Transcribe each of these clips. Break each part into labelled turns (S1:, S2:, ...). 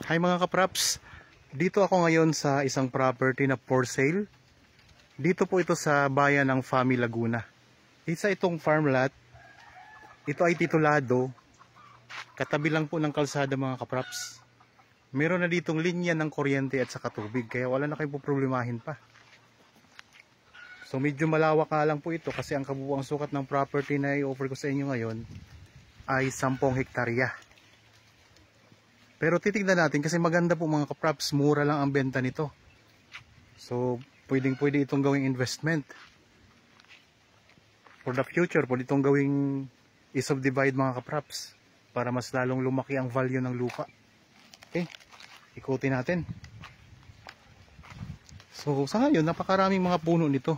S1: Hi mga kapraps, dito ako ngayon sa isang property na for sale. Dito po ito sa bayan ng Fami, Laguna. Isa itong farm lot. Ito ay titulado. Katabi lang po ng kalsada mga kapraps. Meron na ditong linya ng kuryente at saka tubig, kaya wala na kayong problemahin pa. So medyo malawak nga lang po ito kasi ang kabuuang sukat ng property na i-offer ko sa inyo ngayon ay 10 hektarya. Pero titignan natin kasi maganda po mga kapraps, mura lang ang benta nito. So pwede itong gawing investment. For the future, pwede itong gawing i-subdivide mga kapraps para mas lalong lumaki ang value ng lupa. Okay, ikutin natin. So sa ngayon, napakaraming mga puno nito.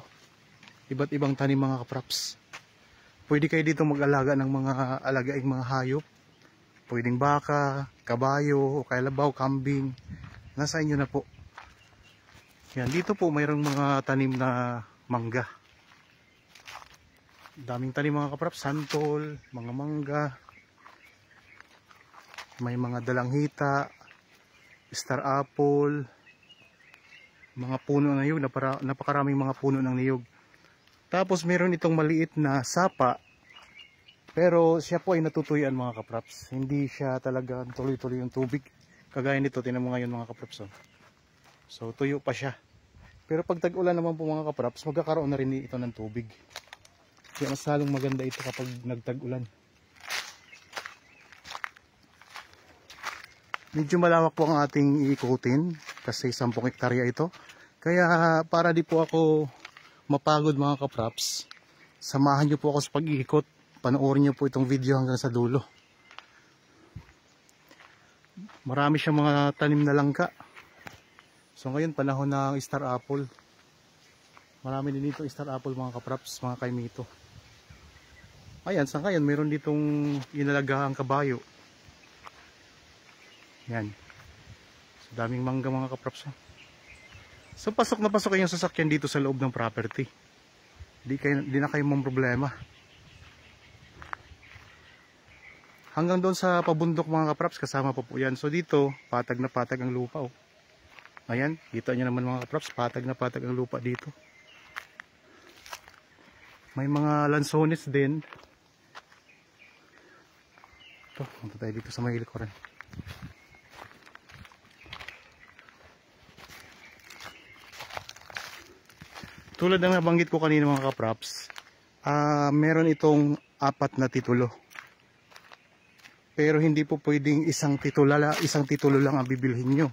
S1: Iba't ibang tanim mga kapraps. Pwede kayo dito mag-alaga ng mga alagaing mga hayop. Pwedeng baka, kabayo, o kalabaw, kambing. Nasa inyo na po. Yan, dito po mayroong mga tanim na mangga. Daming tanim mga kapraps, santol, mga mangga. May mga dalanghita, star apple, mga puno ng niyog, napakaraming mga puno ng niyog. Tapos meron itong maliit na sapa, pero siya po ay natutuyan mga kapraps. Hindi siya talaga tuloy-tuloy yung tubig. Kagaya nito, tinan mo ngayon mga kapraps. So tuyo pa siya. Pero pag tag-ulan naman po mga kapraps, magkakaroon na rin ito ng tubig. Kaya mas halong maganda ito kapag nagtag-ulan. Medyo malawak po ang ating iikutin kasi 10 hektarya ito. Kaya para di po ako mapagod mga kapraps, samahan nyo po ako sa pag-iikot. Panoorin nyo po itong video hanggang sa dulo. Marami siyang mga tanim na langka. So ngayon panahon ng star apple. Marami din dito star apple mga kapraps, mga kaimito. Ayan, sa ngayon meron ditong inalagahang kabayo. Yan. So daming mangga mga kapraps. So pasok na pasok yung sasakyan dito sa loob ng property. Di na kayo mong problema. Hanggang doon sa pabundok mga kapraps, kasama po yan. So dito, patag na patag ang lupa. Oh. Ayan, kita nyo naman mga kapraps, patag na patag ang lupa dito. May mga lansones din. Ito, punta tayo dito sa may likuran. Tulad ng nabanggit ko kanina mga kapraps, meron itong 4 na titulo. Pero hindi po pwedeng isang titulo lang ang bibilhin nyo.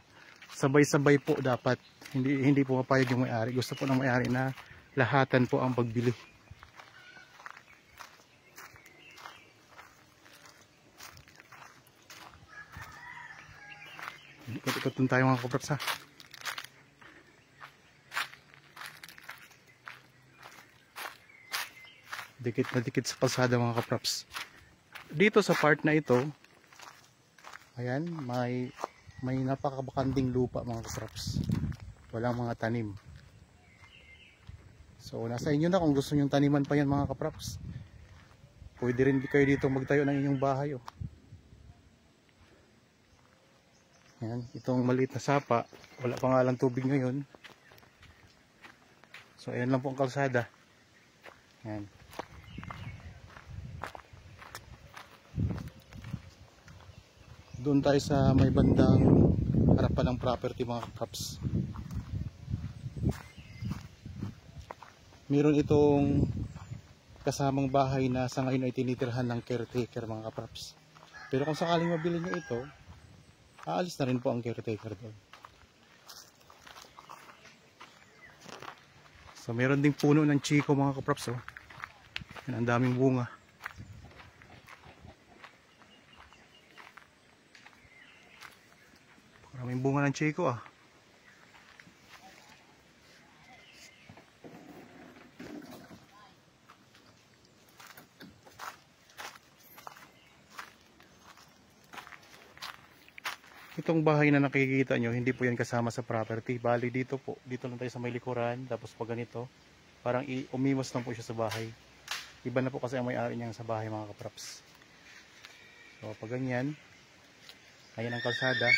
S1: Sabay-sabay po dapat. Hindi po mapayag yung may-ari. Gusto po ng may-ari na lahatan po ang pagbili. Ikot-ikot din tayo mga kapraps ha. Dikit na dikit sa kalsada mga kapraps. Dito sa part na ito, ayan, may napakabakanding lupa mga kapraps. Walang mga tanim. So nasa inyo na kung gusto nyong taniman pa yan mga kapraps. Pwede rin kayo dito magtayo ng inyong bahay. Oh. Ayan, itong maliit na sapa, wala pa nga lang tubig ngayon. So ayan lang po ang kalsada. Ayan. Doon tayo sa may bandang harapan ng property mga kapraps. Meron itong kasamang bahay na sa ngayon ay tinitirhan ng caretaker mga kapraps. Pero kung sakaling mabili nyo ito, aalis na rin po ang caretaker doon. So meron ding puno ng chiko mga kapraps. Oh. Yan, ang daming bunga. Maraming bunga ng chiko ah. Itong bahay na nakikita nyo, hindi po yan kasama sa property. Bali dito po, dito lang tayo sa may likuran. Tapos pag ganito, parang umimos lang po siya sa bahay. Iba na po kasi ang may-ari niya sa bahay mga kapraps. So pag ganyan, ayan ang kalsada.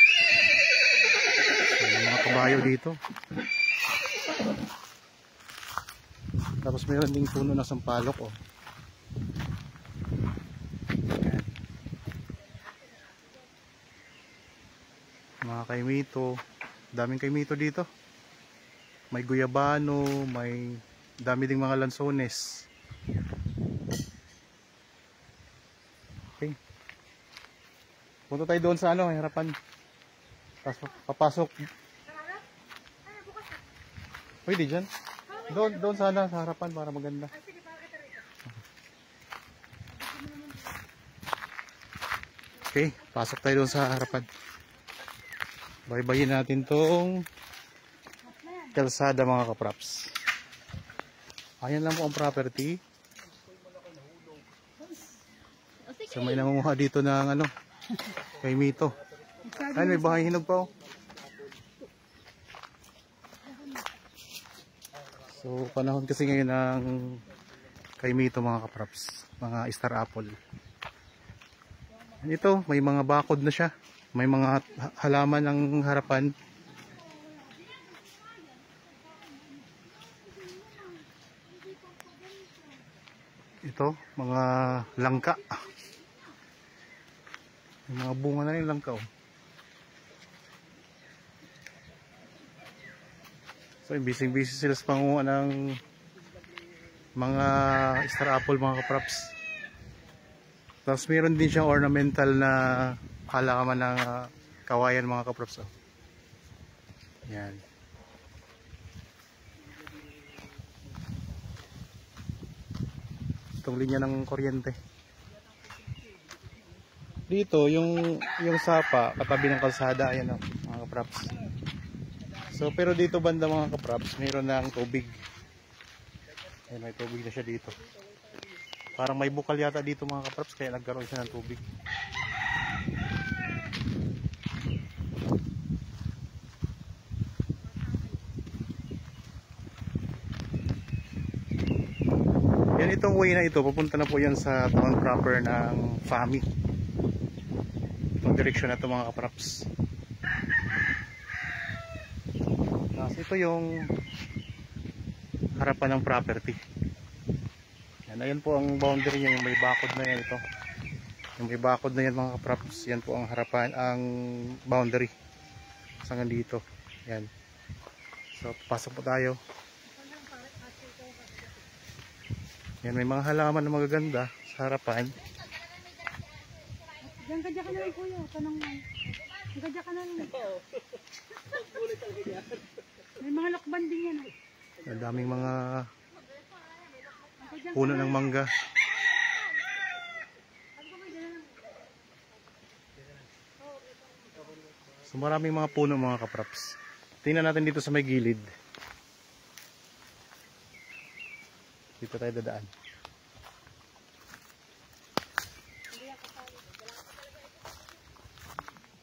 S1: May mga kabayo dito. Tapos mayroon ding puno ng sampalok, oh. Ayan. Mga kaimito, daming kaimito dito. May guyabano, may dami ding mga lansones. Okay. Punta tayo doon sa ano, harapan. Tapos papasok. Pwede dyan. Doon sana sa harapan para maganda. Okay, pasok tayo doon sa harapan. Baybayin natin tong kalsada mga kapraps. Ayan lang po ang property. So may nangunguha dito ng ano, kay Mito. Ayun, may bahay hinog pa, oh. So panahon kasi ngayon ng kay Mito mga kapraps, mga star apple. Ito, may mga bakod na siya. May mga halaman ng harapan. Ito, mga langka. May mga bunga na yung langka, oh. So, busy-busy sila sa panguha ng mga star apple mga kapraps. Tapos meron din siyang ornamental na halaman ng kawayan mga kaprops, oh. Yan. Itong linya ng kuryente. Dito yung sapa katabi ng kalsada, ayan, oh, mga kaprops. So pero dito banda mga kaprops, mayroon ng tubig. Ayan, may tubig na siya dito. Parang may bukal yata dito mga kaprops, kaya nagkaroon siya ng tubig. Yan, itong way na ito, papunta na po yan sa town proper ng Fami. Itong direksyon na ito mga kaprops. Tapos ito yung harapan ng property. Yan, ayan po ang boundary niya, yung may bakod na yan ito. Yung may bakod na yan mga kaprops, yan po ang harapan, ang boundary. Hanggang dito. Yan. So, pasok po tayo. Yan, may mga halaman na magaganda sa harapan.
S2: Diyan ka na lang kuya, tanong mo. Diyan ka na lang. May mga lakban din yan.
S1: Ang daming mga puno ng mangga. So maraming mga puno mga kaprops. Tingnan natin dito sa may gilid. Dito tayo dadaan.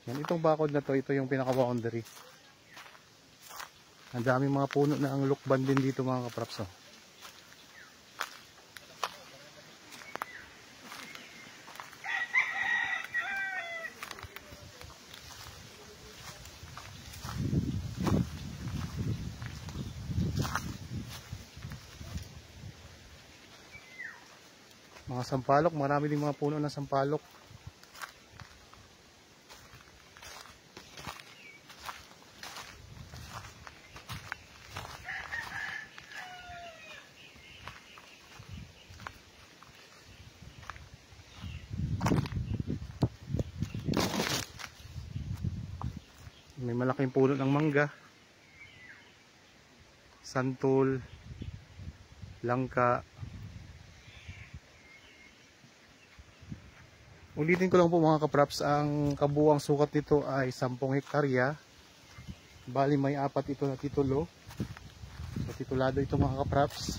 S1: Yan, itong bakod na to, ito yung pinaka-boundary. Ang daming mga puno na ang lukban din dito mga kaprops, oh. Mga sampalok, marami din mga puno ng sampalok. May malaking puno ng mangga, santol, langka. Ulitin ko lang po mga kaprops, ang kabuuang sukat nito ay 10 hektarya. Bali may 4 ito na titulo. So titulado ito mga kaprops.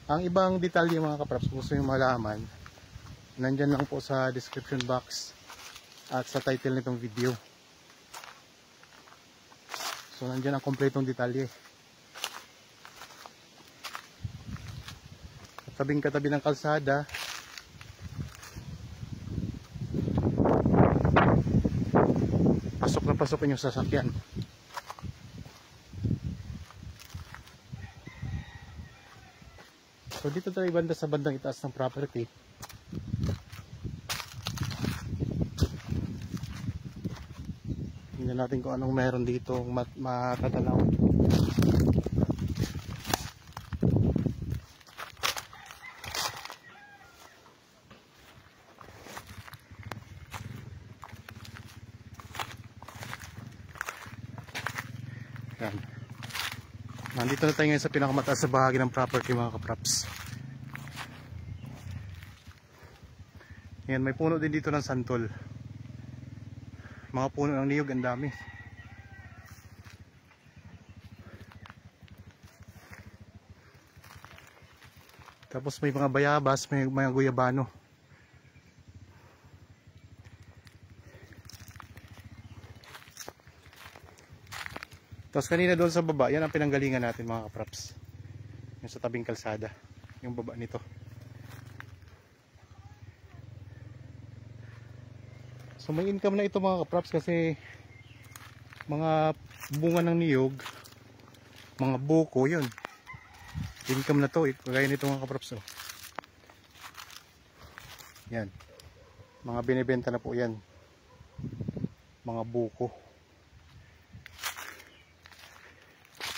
S1: Ang ibang detalye mga kaprops, kung gusto nyo malaman, nandyan lang po sa description box at sa title nitong video. So nandyan ang kompletong detalye. Katabing-katabi ng kalsada, pasok na pasok yung sasakyan. So dito tayo banda sa bandang itaas ng property. Tingnan natin kung anong meron dito matatanaw. Yan. Nandito na tayo ngayon sa pinakamataas sa bahagi ng property mga kapraps. Yan, may puno din dito ng santol. Mga puno ng niyog, ang dami. Tapos may mga bayabas, may mga guyabano. Tapos kanina doon sa baba, yan ang pinanggalingan natin mga kapraps. Yung sa tabing kalsada, yung baba nito. So may income na ito mga kapraps kasi mga bunga ng niyog, mga buko, yun. Income na to, kagaya nito mga kapraps. Oh. Yan. Mga binibenta na po yan. Mga buko.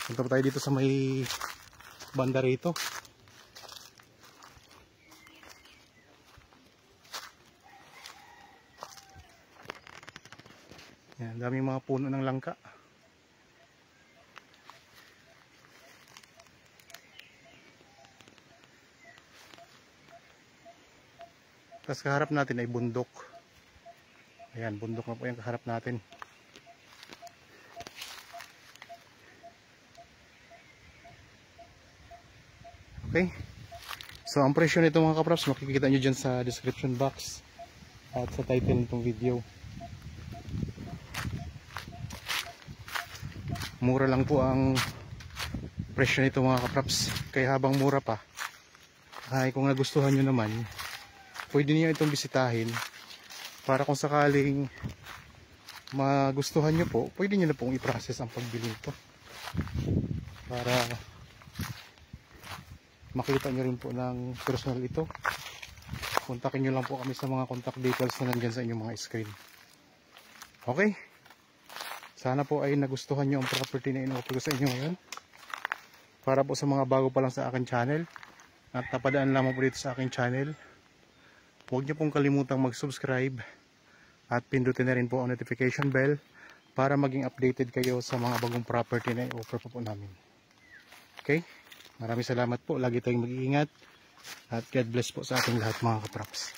S1: Punta pa tayo dito sa may banda rito. Yan, daming mga puno ng langka. Tapos kaharap natin ay bundok. Ayan, bundok na po yung kaharap natin. Okay. So ang presyo nito mga kapraps, makikita nyo dyan sa description box at sa title nitong video. Mura lang po ang presyo nito mga kapraps. Kaya habang mura pa, ay kung nagustuhan nyo naman, pwede niyo itong bisitahin para kung sakaling magustuhan nyo po, pwede nyo na pong i-process ang pagbili nito para makita nyo rin po ng personal ito. Kontakin nyo lang po kami sa mga contact details na nandyan sa inyong mga screen. Okay, sana po ay nagustuhan nyo ang property na in-offer ko sa inyo ngayon. Para po sa mga bago pa lang sa akin channel at napadaan lamang po dito sa aking channel, huwag nyo pong kalimutang mag-subscribe at pindutin na rin po ang notification bell para maging updated kayo sa mga bagong property na i-offer po namin. Okay? Maraming salamat po. Lagi tayong mag-iingat. At God bless po sa ating lahat mga kapraps.